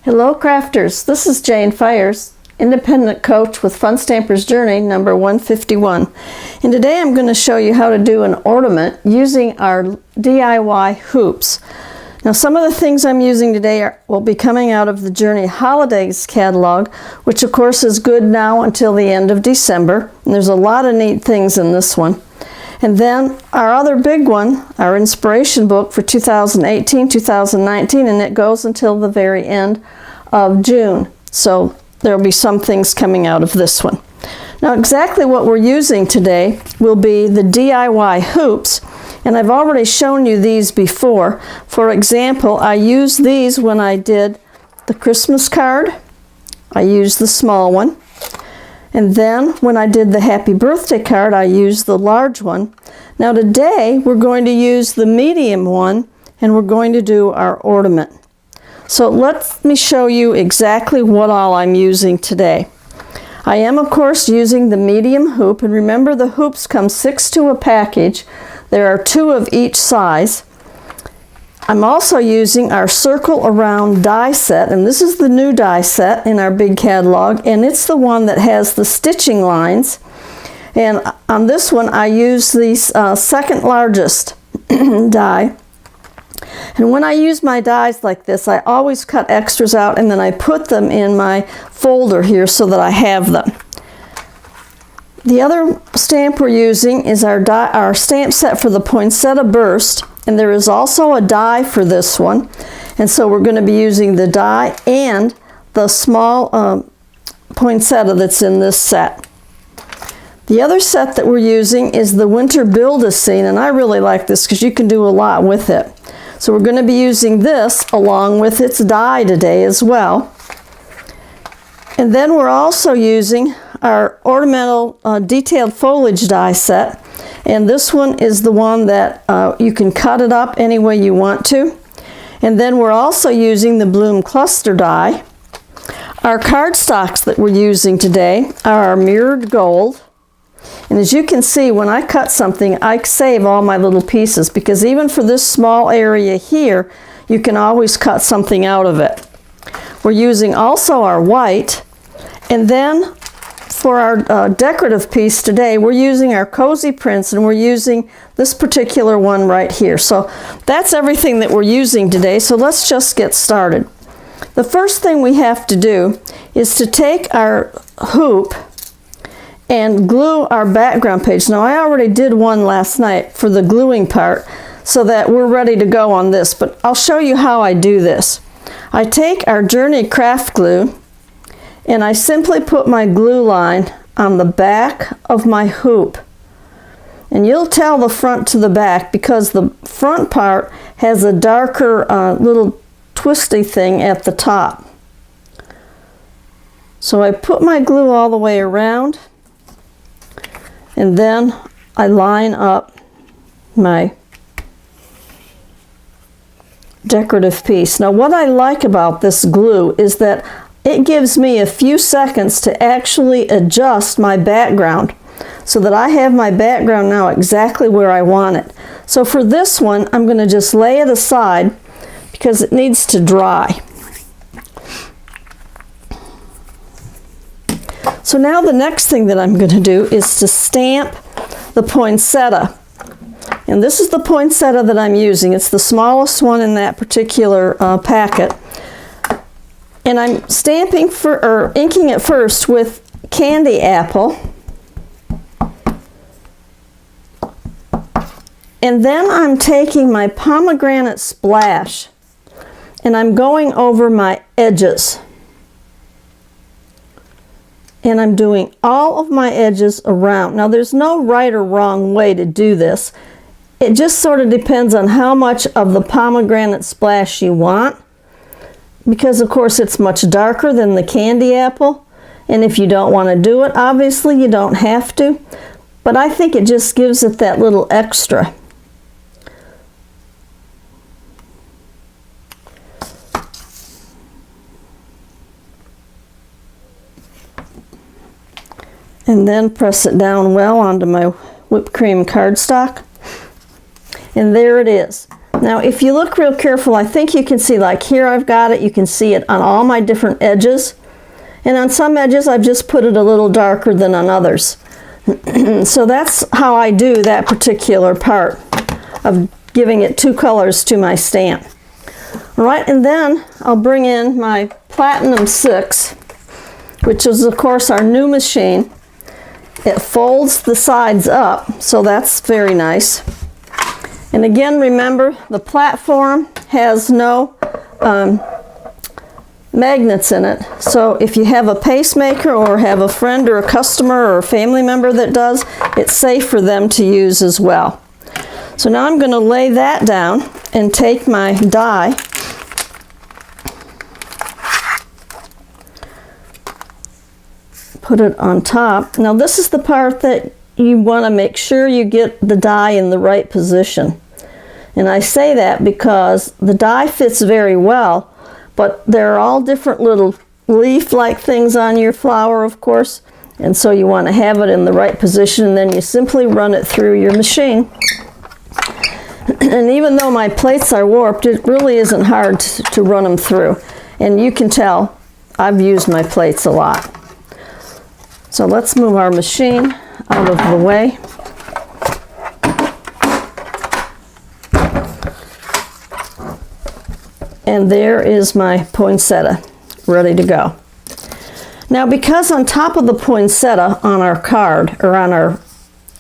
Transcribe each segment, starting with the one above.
Hello crafters, this is Jane Fires, independent coach with Fun Stamper's Journey number 151. And today I'm going to show you how to do an ornament using our DIY hoops. Now some of the things I'm using today will be coming out of the Journey Holidays catalog, which of course is good now until the end of December. And there's a lot of neat things in this one. And then our other big one, our inspiration book for 2018-2019, and it goes until the very end of June. So there'll be some things coming out of this one. Now exactly what we're using today will be the DIY hoops, and I've already shown you these before. For example, I used these when I did the Christmas card. I used the small one. And then when I did the happy birthday card, I used the large one. Now today we're going to use the medium one, and we're going to do our ornament. So let me show you exactly what all I'm using today. I am of course using the medium hoop, and remember the hoops come 6 to a package. There are 2 of each size. I'm also using our circle around die set, and this is the new die set in our big catalog, and it's the one that has the stitching lines. And on this one I use the second largest die. And when I use my dies like this, I always cut extras out and then I put them in my folder here so that I have them. The other stamp we're using is our stamp set for the poinsettia burst, and there is also a die for this one. And so we're going to be using the die and the small poinsettia that's in this set. The other set that we're using is the Winter Build-A-Scene, and I really like this because you can do a lot with it. So we're going to be using this along with its die today as well. And then we're also using our ornamental detailed foliage die set, and this one is the one that you can cut it up any way you want to. And then we're also using the bloom cluster die. Our cardstocks that we're using today are our mirrored gold, and as you can see, when I cut something I save all my little pieces, because even for this small area here you can always cut something out of it. We're using also our white, and then for our decorative piece today, we're using our cozy prints, and we're using this particular one right here. So that's everything that we're using today, so let's just get started. The first thing we have to do is to take our hoop and glue our background page. Now I already did one last night for the gluing part so that we're ready to go on this, but I'll show you how I do this. I take our Journey craft glue, and I simply put my glue line on the back of my hoop. And you'll tell the front to the back because the front part has a darker little twisty thing at the top. So I put my glue all the way around, and then I line up my decorative piece. Now what I like about this glue is that it gives me a few seconds to actually adjust my background so that I have my background now exactly where I want it. So for this one I'm going to just lay it aside because it needs to dry. So now the next thing that I'm going to do is to stamp the poinsettia. And this is the poinsettia that I'm using. It's the smallest one in that particular packet. And I'm stamping or inking it first with candy apple. And then I'm taking my pomegranate splash and I'm going over my edges. And I'm doing all of my edges around. Now there's no right or wrong way to do this. It just sort of depends on how much of the pomegranate splash you want, because of course it's much darker than the candy apple, and if you don't want to do it, obviously you don't have to, but I think it just gives it that little extra. And then press it down well onto my whipped cream cardstock. And there it is. Now if you look real careful, I think you can see, like here I've got it, you can see it on all my different edges. And on some edges I've just put it a little darker than on others. So that's how I do that particular part of giving it two colors to my stamp. All right, and then I'll bring in my Platinum 6, which is of course our new machine. It folds the sides up, so that's very nice. And again, remember, the platform has no magnets in it, so if you have a pacemaker or have a friend or a customer or a family member that does, it's safe for them to use as well. So now I'm going to lay that down and take my die, put it on top. Now this is the part that you want to make sure you get the die in the right position. And I say that because the die fits very well, but there are all different little leaf-like things on your flower, of course, and so you want to have it in the right position, and then you simply run it through your machine. And even though my plates are warped, it really isn't hard to run them through. And you can tell I've used my plates a lot. So let's move our machine out of the way. And there is my poinsettia ready to go. Now because on top of the poinsettia on our card, or on our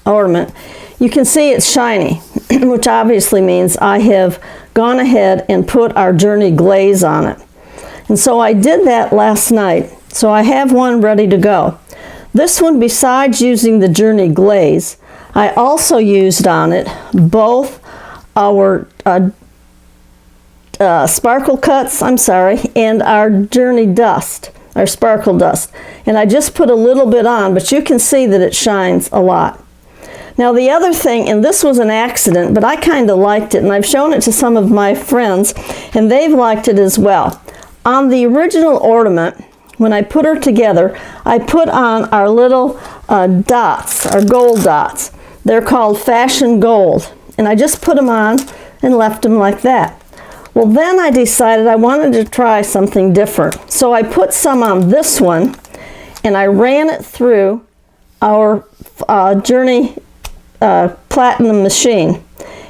ornament, you can see it's shiny, which obviously means I have gone ahead and put our Journey glaze on it. And so I did that last night, so I have one ready to go. This one, besides using the Journey glaze, I also used on it both our sparkle cuts, and our Journey dust, our sparkle dust. And I just put a little bit on, but you can see that it shines a lot. Now the other thing, and this was an accident, but I kind of liked it, and I've shown it to some of my friends, and they've liked it as well. On the original ornament, when I put her together, I put on our little dots, our gold dots. They're called Fashion Gold, and I just put them on and left them like that. Well, then I decided I wanted to try something different. So I put some on this one, and I ran it through our Journey Platinum machine.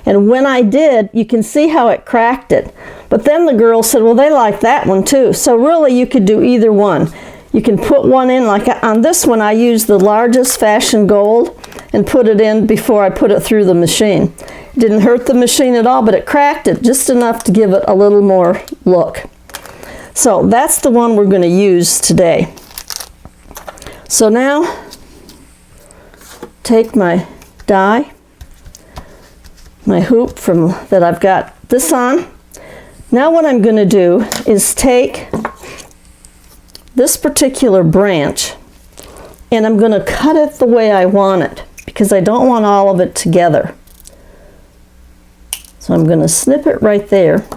And when I did, you can see how it cracked it. But then the girls said, well, they like that one too. So really you could do either one. You can put one in, like on this one I used the largest Fashion Gold and put it in before I put it through the machine. It didn't hurt the machine at all, but it cracked it just enough to give it a little more look. So that's the one we're going to use today. So now take my die, my hoop that I've got this on. Now what I'm going to do is take this particular branch and I'm going to cut it the way I want it, because I don't want all of it together. So I'm going to snip it right there.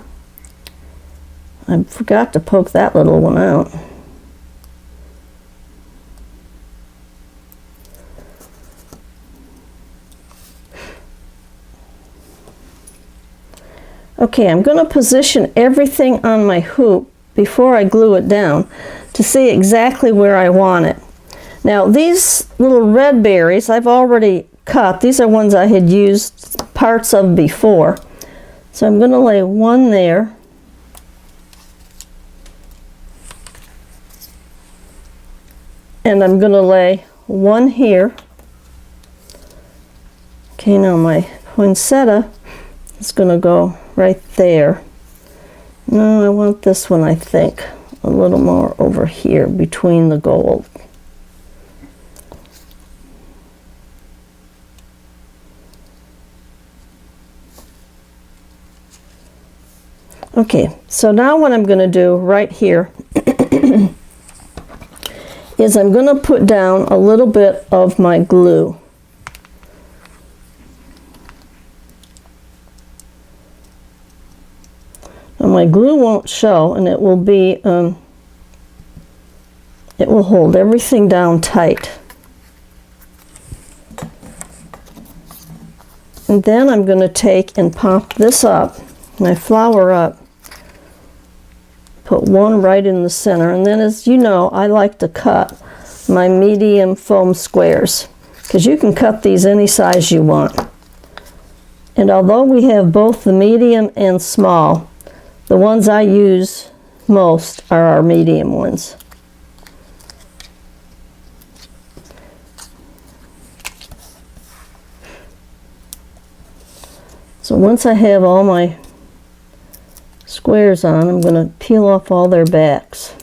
I forgot to poke that little one out. Okay, I'm going to position everything on my hoop before I glue it down to see exactly where I want it. Now these little red berries I've already cut. These are ones I had used parts of before. So I'm going to lay one there. And I'm going to lay one here. Okay, now my poinsettia is going to go right there. No, I want this one, I think, a little more over here between the gold. Okay, so now what I'm going to do right here is I'm going to put down a little bit of my glue. Now my glue won't show, and it will be, it will hold everything down tight. And then I'm going to take and pop this up my flower up, put one right in the center, and then, as you know, I like to cut my medium foam squares, because you can cut these any size you want. And although we have both the medium and small, the ones I use most are our medium ones. So once I have all my squares on, I'm going to peel off all their backs.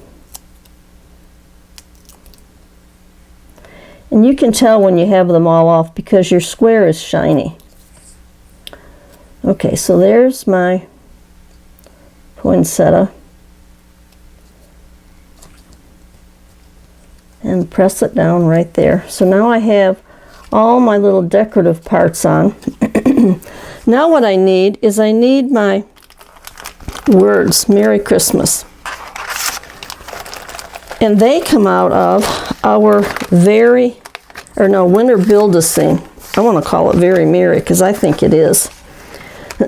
And you can tell when you have them all off because your square is shiny. Okay, so there's my poinsettia. And press it down right there. So now I have all my little decorative parts on. Now what I need is my words, Merry Christmas. And they come out of our Winter Build-A-Scene. I want to call it Very Merry because I think it is.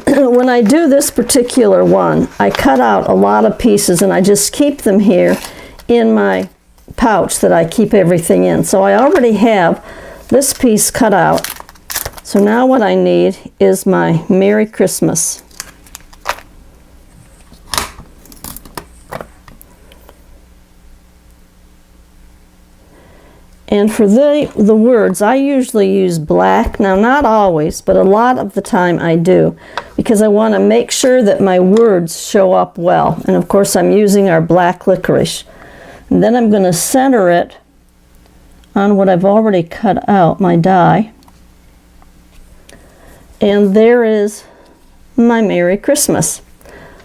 When I do this particular one, I cut out a lot of pieces and I just keep them here in my pouch that I keep everything in. So I already have this piece cut out. So now what I need is my Merry Christmas. And for the words, I usually use black. Now, not always, but a lot of the time I do, because I want to make sure that my words show up well. And of course, I'm using our black licorice. And then I'm going to center it on what I've already cut out, my die. And there is my Merry Christmas.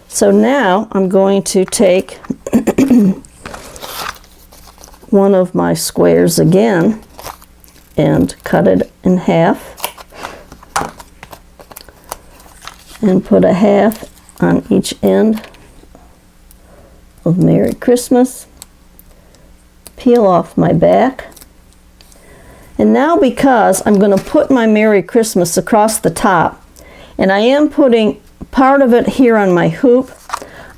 So now I'm going to take one of my squares again and cut it in half and put a half on each end of Merry Christmas. Peel off my back. And now, because I'm going to put my Merry Christmas across the top, and I am putting part of it here on my hoop,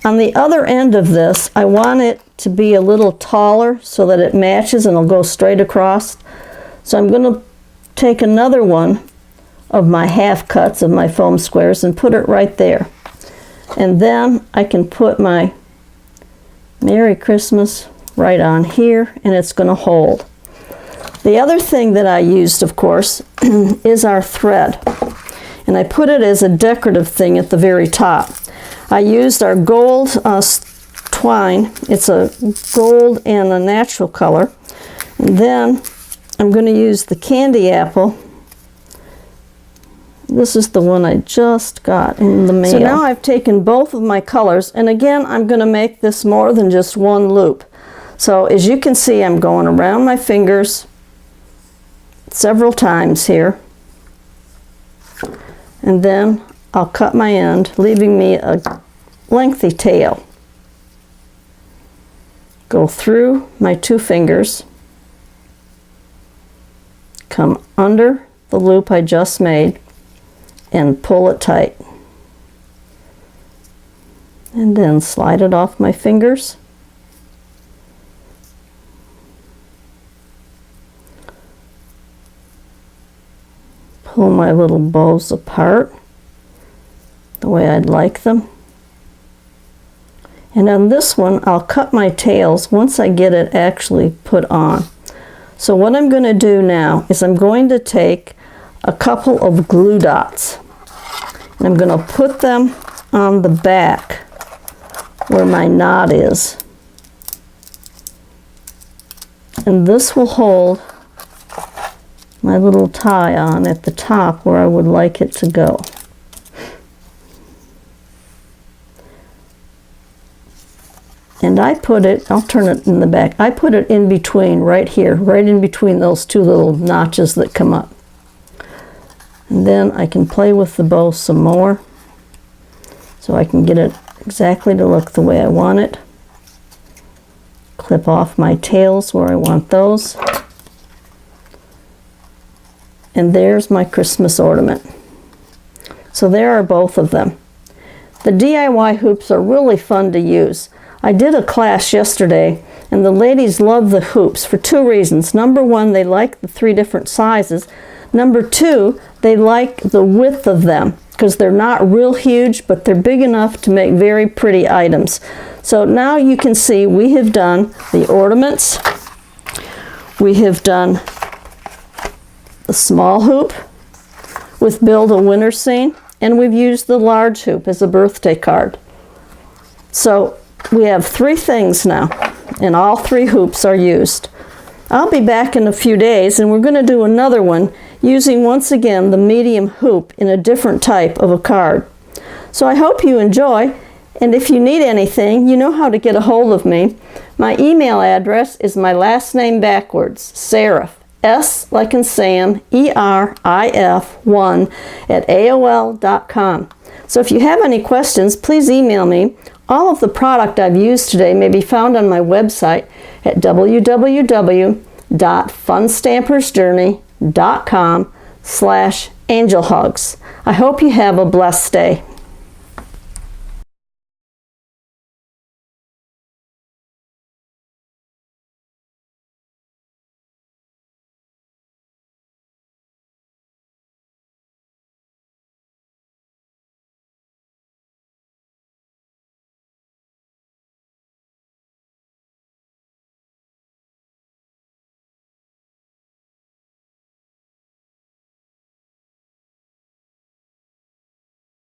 on the other end of this, I want it to be a little taller so that it matches and it'll go straight across. So I'm going to take another one of my half cuts of my foam squares and put it right there. And then I can put my Merry Christmas right on here and it's going to hold. The other thing that I used, of course, is our thread. And I put it as a decorative thing at the very top. I used our gold twine. It's a gold and a natural color. And then I'm going to use the candy apple. This is the one I just got in the mail. So now I've taken both of my colors, and again I'm going to make this more than just one loop. So as you can see, I'm going around my fingers several times here, and then I'll cut my end, leaving me a lengthy tail. Go through my two fingers, come under the loop I just made, and pull it tight. And then slide it off my fingers. Pull my little bows apart the way I'd like them. And on this one, I'll cut my tails once I get it actually put on. So what I'm going to do now is I'm going to take a couple of glue dots and I'm going to put them on the back where my knot is. And this will hold my little tie on at the top where I would like it to go. And I put it, I'll turn it in the back, I put it in between, right here, right in between those two little notches that come up. And then I can play with the bow some more so I can get it exactly to look the way I want it. Clip off my tails where I want those. And there's my Christmas ornament. So there are both of them. The DIY hoops are really fun to use. I did a class yesterday, and the ladies love the hoops for two reasons. Number one, they like the 3 different sizes. Number two, they like the width of them because they're not real huge, but they're big enough to make very pretty items. So now you can see we have done the ornaments, we have done the small hoop with Build a Winter Scene, and we've used the large hoop as a birthday card. So we have 3 things now, and all 3 hoops are used. I'll be back in a few days, and we're going to do another one using once again the medium hoop in a different type of a card. So I hope you enjoy, and if you need anything, you know how to get a hold of me. My email address is my last name backwards, Serif, S like in Sam, ERIF1 at AOL.com. So if you have any questions, please email me. All of the product I've used today may be found on my website at www.funstampersjourney.com/angelhugs. I hope you have a blessed day.